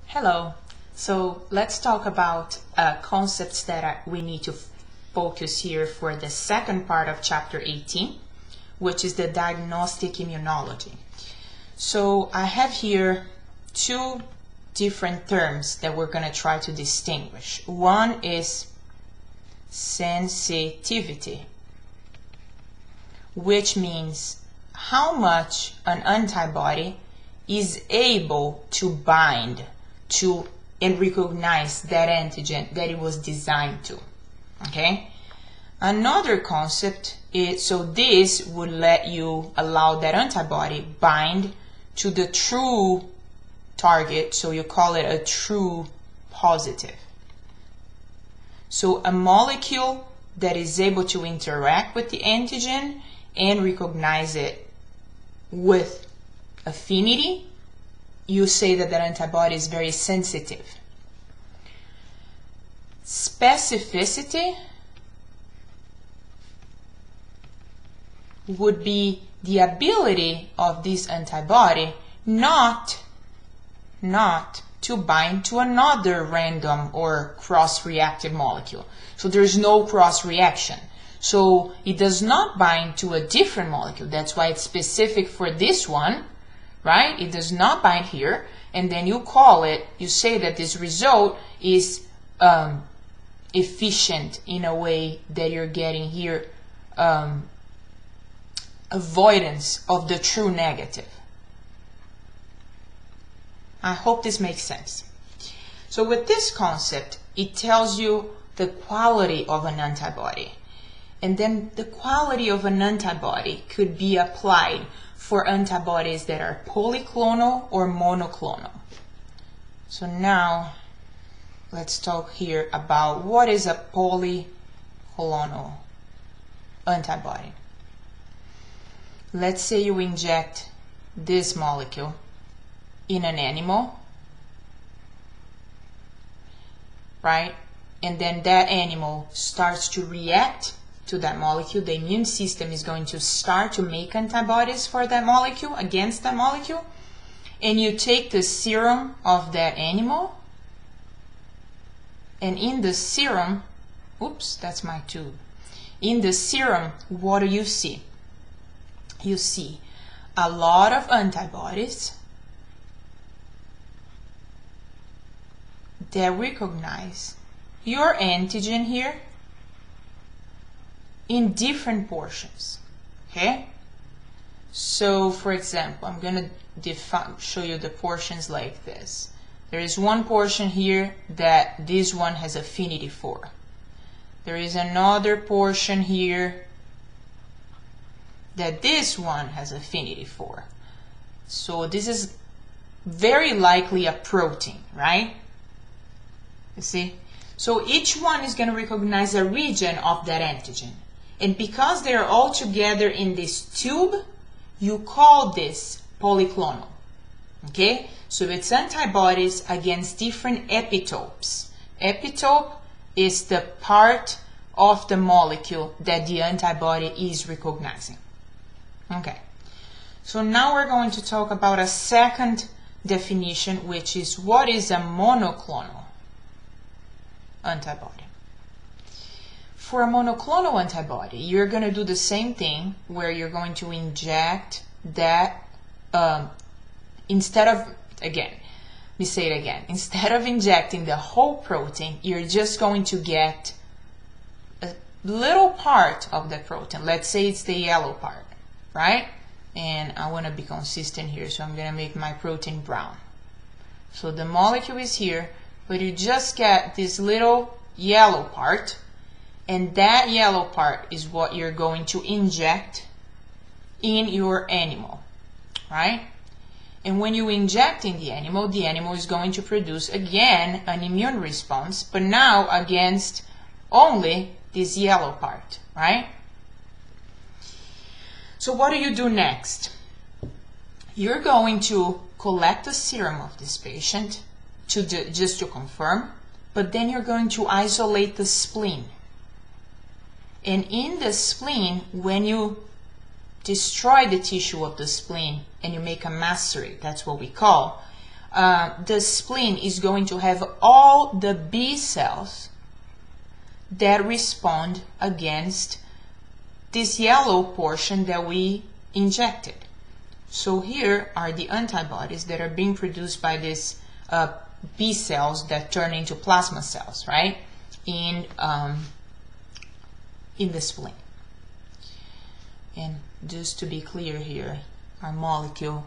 Hello. So let's talk about concepts that we need to focus here for the second part of chapter 18, which is the diagnostic immunology. So I have here two different terms that we're going to try to distinguish. One is sensitivity, which means how much an antibody is able to bind to and recognize that antigen that it was designed to. Okay? Another concept is, so this would let you allow that antibody bind to the true target, so you call it a true positive. So a molecule that is able to interact with the antigen and recognize it with affinity, you say that that antibody is very sensitive. Specificity would be the ability of this antibody not to bind to another random or cross-reactive molecule. So there's no cross-reaction. So it does not bind to a different molecule. That's why it's specific for this one, right? It does not bind here. And then you call it, you say that this result is efficient in a way that you're getting here avoidance of the true negative. I hope this makes sense. So with this concept, it tells you the quality of an antibody. And then the quality of an antibody could be applied for antibodies that are polyclonal or monoclonal. So now let's talk here about what is a polyclonal antibody. Let's say you inject this molecule in an animal, right? And then that animal starts to react to that molecule. The immune system is going to start to make antibodies for that molecule, against that molecule. And you take the serum of that animal, and in the serum, oops, that's my tube. In the serum, what do you see? You see a lot of antibodies that recognize your antigen here in different portions. Okay? So for example, I'm going to show you the portions like this. There is one portion here that this one has affinity for. There is another portion here that this one has affinity for. So this is very likely a protein, right? You see? So each one is going to recognize a region of that antigen. And because they are all together in this tube, you call this polyclonal. Okay? So it's antibodies against different epitopes. Epitope is the part of the molecule that the antibody is recognizing. Okay. So now we're going to talk about a second definition, which is what is a monoclonal antibody. For a monoclonal antibody, you're going to do the same thing where you're going to inject that instead of, again, let me say it again, instead of injecting the whole protein, you're just going to get a little part of the protein. Let's say it's the yellow part, right? And I want to be consistent here, so I'm going to make my protein brown. So the molecule is here, but you just get this little yellow part, and that yellow part is what you're going to inject in your animal, right? And when you inject in the animal is going to produce again an immune response, but now against only this yellow part, right? So what do you do next? You're going to collect the serum of this patient just to confirm, but then you're going to isolate the spleen. And in the spleen, when you destroy the tissue of the spleen and you make a macerate, that's what we call, the spleen is going to have all the B cells that respond against this yellow portion that we injected. So here are the antibodies that are being produced by these B cells that turn into plasma cells, right? In the spleen. And just to be clear here, our molecule,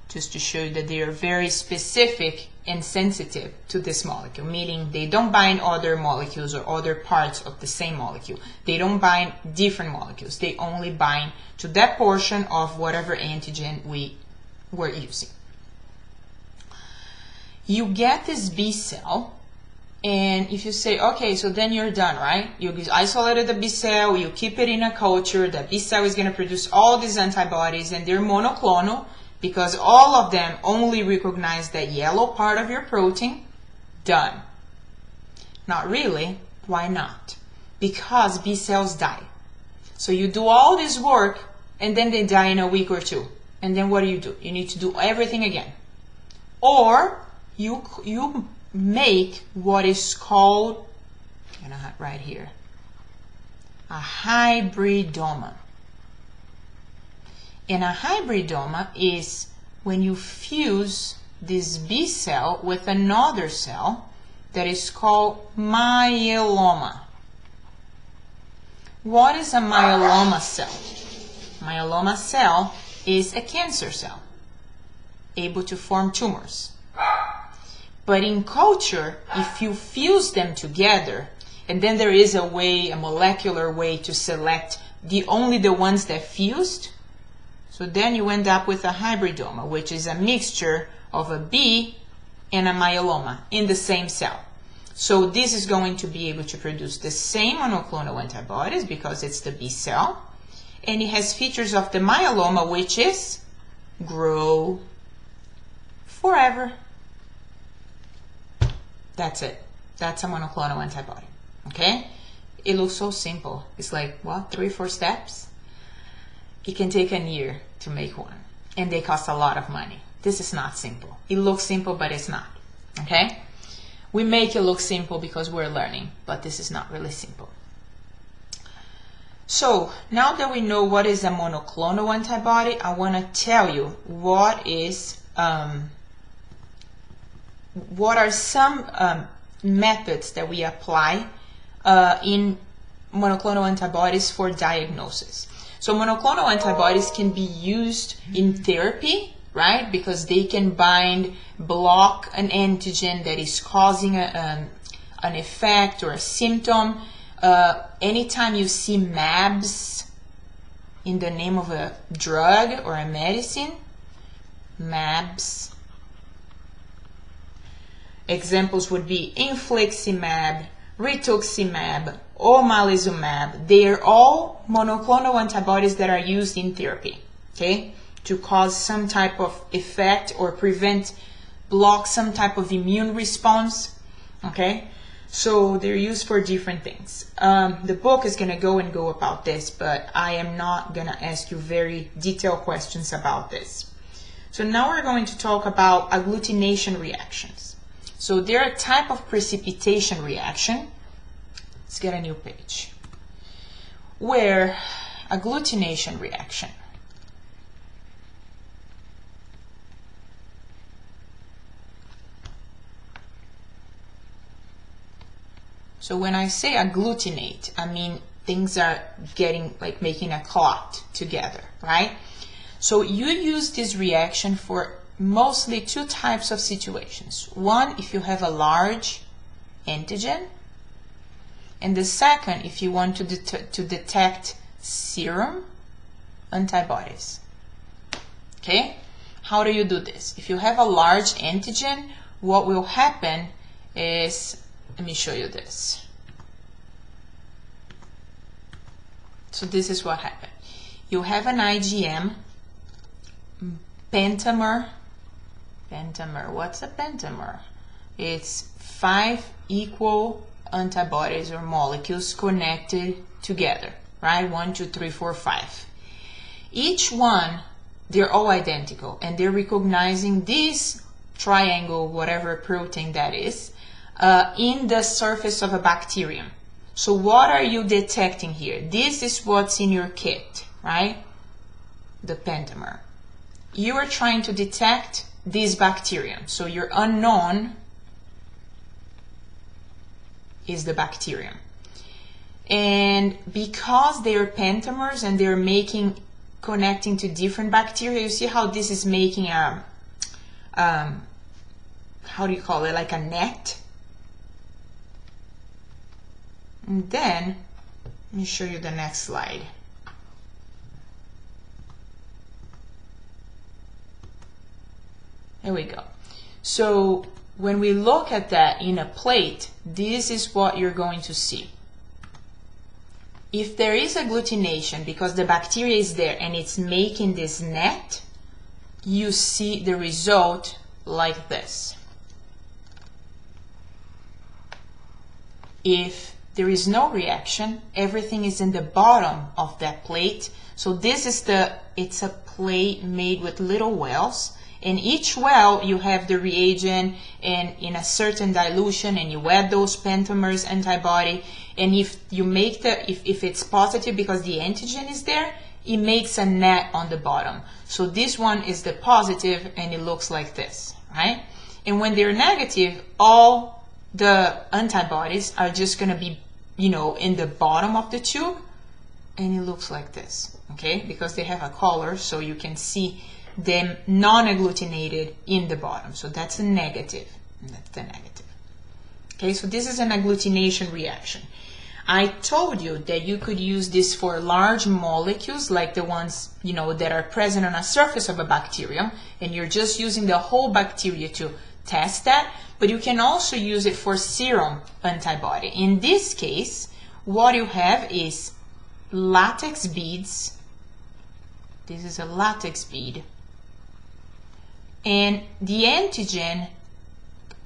just to show you that they are very specific and sensitive to this molecule, meaning they don't bind other molecules or other parts of the same molecule. They don't bind different molecules. They only bind to that portion of whatever antigen we were using. You get this B cell, and if you say, okay, so then you're done, right? You isolated the B cell, you keep it in a culture, the B cell is going to produce all these antibodies, and they're monoclonal, because all of them only recognize that yellow part of your protein. Done. Not really. Why not? Because B cells die. So you do all this work and then they die in a week or two. And then what do? You need to do everything again. Or you make what is called, right here, a hybridoma. And a hybridoma is when you fuse this B cell with another cell that is called myeloma. What is a myeloma cell? Myeloma cell is a cancer cell, able to form tumors. But in culture, if you fuse them together, and then there is a way, a molecular way to select only the ones that fused, so then you end up with a hybridoma, which is a mixture of a B and a myeloma in the same cell. So this is going to be able to produce the same monoclonal antibodies because it's the B cell. And it has features of the myeloma, which is grow forever. That's it. That's a monoclonal antibody. Okay? It looks so simple. It's like, what, 3 or 4 steps? It can take a year to make one, and they cost a lot of money. This is not simple. It looks simple, but it's not. Okay? We make it look simple because we're learning, but this is not really simple. So now that we know what is a monoclonal antibody, I want to tell you what are some methods that we apply in monoclonal antibodies for diagnosis. So monoclonal antibodies can be used in therapy, right? Because they can block an antigen that is causing an effect or a symptom. Anytime you see MABs in the name of a drug or a medicine, MABs. Examples would be infliximab, rituximab, omalizumab. They are all monoclonal antibodies that are used in therapy, okay, to cause some type of effect or block some type of immune response, okay? So they're used for different things. The book is going to go about this, but I am not going to ask you very detailed questions about this. So now we're going to talk about agglutination reactions. So they're a type of precipitation reaction. Let's get a new page. Where agglutination reaction. So when I say agglutinate, I mean things are making a clot together, right? So you use this reaction for mostly 2 types of situations. One, if you have a large antigen, and the second, if you want to detect serum antibodies. Okay? How do you do this? If you have a large antigen, what will happen is, let me show you this. So this is what happened. You have an IgM pentamer. What's a pentamer? It's 5 equal antibodies or molecules connected together, right? 1, 2, 3, 4, 5. Each one they're all identical, and they're recognizing this triangle, whatever protein that is, in the surface of a bacterium. So what are you detecting here? This is what's in your kit, right? The pentamer. You are trying to detect this bacterium. So your unknown is the bacterium. And because they're pentamers and they're connecting to different bacteria, you see how this is making a, how do you call it, like a net? And then, let me show you the next slide. There we go. So when we look at that in a plate, this is what you're going to see. If there is agglutination because the bacteria is there and it's making this net, you see the result like this. If there is no reaction, everything is in the bottom of that plate. So this is it's a plate made with little wells. In each well, you have the reagent and in a certain dilution, and you add those pentamers antibody. And if you make if it's positive because the antigen is there, it makes a net on the bottom. So this one is the positive, and it looks like this, right? And when they're negative, all the antibodies are just going to be, in the bottom of the tube, and it looks like this, okay? Because they have a color, so you can see them non-agglutinated in the bottom. So that's a negative. That's the negative. Okay, so this is an agglutination reaction. I told you that you could use this for large molecules like the ones, that are present on a surface of a bacterium, and you're just using the whole bacteria to test that, but you can also use it for serum antibody. In this case, what you have is latex beads. This is a latex bead. And the antigen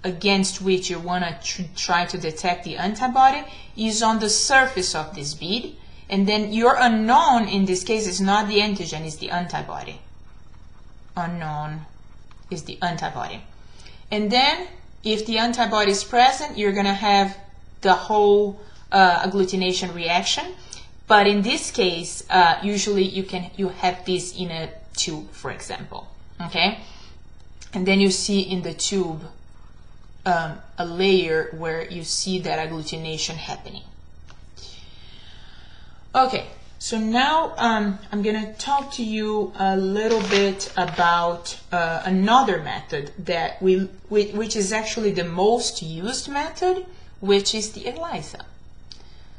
against which you want to try to detect the antibody is on the surface of this bead. And then your unknown in this case is not the antigen, it's the antibody. Unknown is the antibody. And then if the antibody is present, you're going to have the whole agglutination reaction. But in this case, usually you have this in a tube, for example. Okay? And then you see in the tube a layer where you see that agglutination happening. Okay, so now I'm going to talk to you a little bit about another method that which is actually the most used method, which is the ELISA.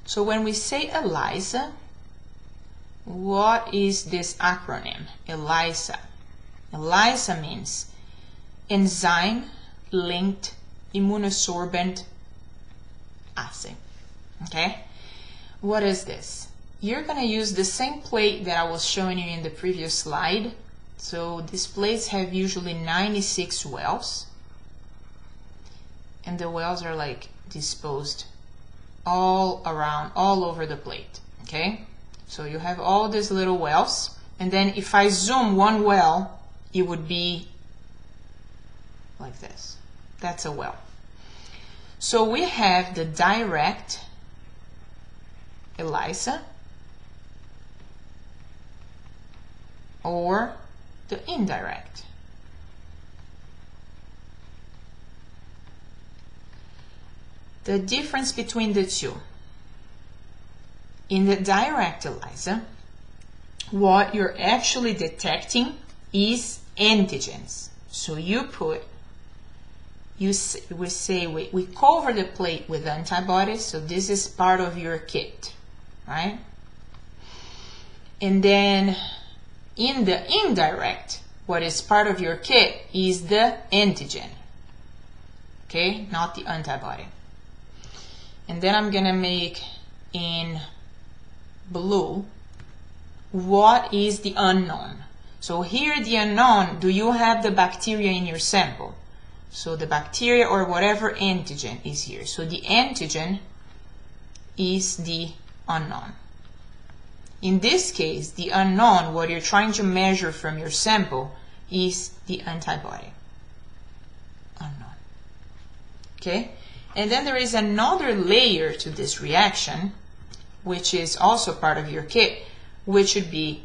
So when we say ELISA, what is this acronym? ELISA. ELISA means enzyme linked immunosorbent assay. Okay, what is this? You're going to use the same plate that I was showing you in the previous slide. So these plates have usually 96 wells, and the wells are like disposed all around, all over the plate. Okay, so you have all these little wells, and then if I zoom one well, it would be like this. That's a well. So we have the direct ELISA or the indirect. The difference between the two. In the direct ELISA, what you're actually detecting is antigens. So you put, we cover the plate with antibodies, so this is part of your kit, right? And then in the indirect, what is part of your kit is the antigen, okay, not the antibody. And then I'm gonna make in blue what is the unknown. So here the unknown, do you have the bacteria in your sample? So the bacteria or whatever antigen is here. So the antigen is the unknown. In this case, the unknown, what you're trying to measure from your sample, is the antibody. Unknown. Okay? And then there is another layer to this reaction, which is also part of your kit, which would be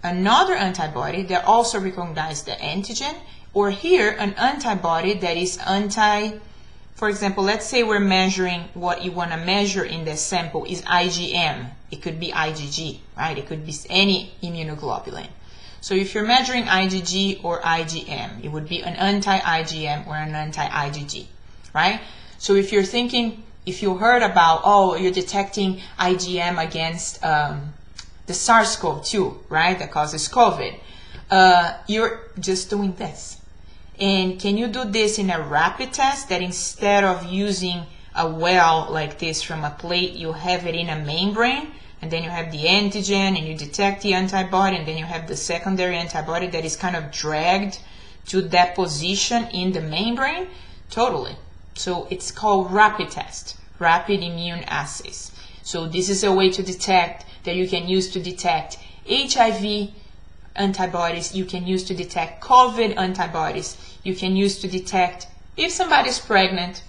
another antibody that also recognizes the antigen, or here an antibody that is for example, let's say we're measuring what you want to measure in the sample is IgM. It could be IgG, right? It could be any immunoglobulin. So if you're measuring IgG or IgM, it would be an anti-IgM or an anti-IgG, right? So if you're thinking, if you heard about, oh, you're detecting IgM against the SARS-CoV-2, right, that causes COVID, you're just doing this. And can you do this in a rapid test that instead of using a well like this from a plate, you have it in a membrane, and then you have the antigen and you detect the antibody, and then you have the secondary antibody that is kind of dragged to that position in the membrane? Totally. So it's called rapid test, rapid immune assays. So this is a way to detect that you can use to detect HIV antibodies, you can use to detect COVID antibodies, you can use to detect if somebody's pregnant.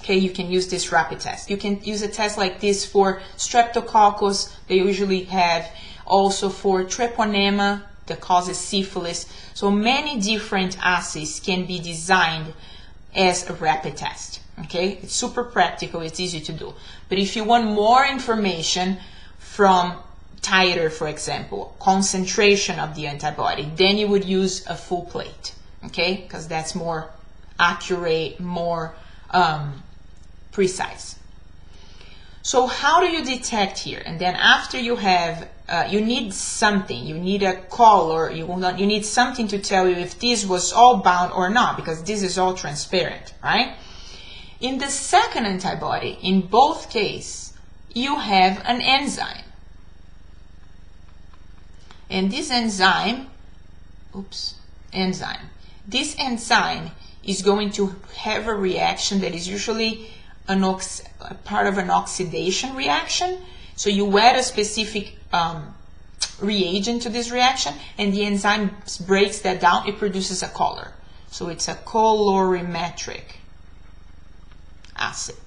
Okay, you can use this rapid test. You can use a test like this for streptococcus, they usually have, also for treponema that causes syphilis. So many different assays can be designed as a rapid test. Okay, it's super practical, it's easy to do. But if you want more information from titer, for example, concentration of the antibody, then you would use a full plate, okay, because that's more accurate, more precise. So how do you detect here? And then after you have, you need something, you need a color, you need something to tell you if this was all bound or not, because this is all transparent, right? In the second antibody, in both cases, you have an enzyme. And this enzyme, this enzyme is going to have a reaction that is usually a part of an oxidation reaction. So you add a specific reagent to this reaction, and the enzyme breaks that down, it produces a color. So it's a colorimetric acid.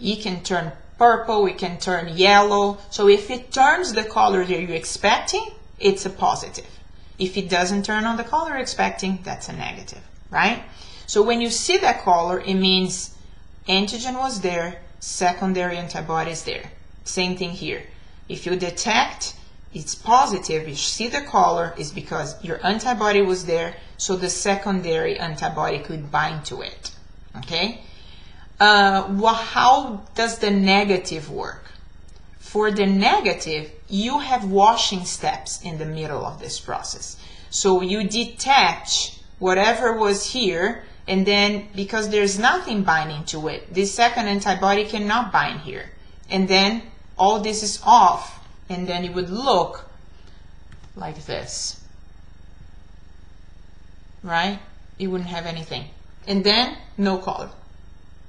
It can turn purple, it can turn yellow. So if it turns the color that you're expecting, it's a positive. If it doesn't turn on the color you're expecting, that's a negative, right? So when you see that color, it means antigen was there, secondary antibody is there. Same thing here. If you detect it's positive, you see the color, is because your antibody was there, so the secondary antibody could bind to it, okay? How does the negative work? For the negative, you have washing steps in the middle of this process. So you detach whatever was here, and then because there's nothing binding to it, this second antibody cannot bind here. And then all this is off, and then it would look like this, right? It wouldn't have anything. And then no color.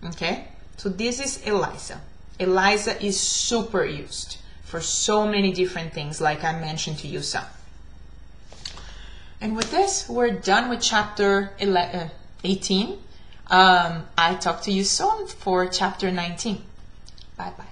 Okay, so this is ELISA. ELISA is super used for so many different things, like I mentioned to you some. And with this, we're done with chapter 18. I talk to you soon for chapter 19. Bye-bye.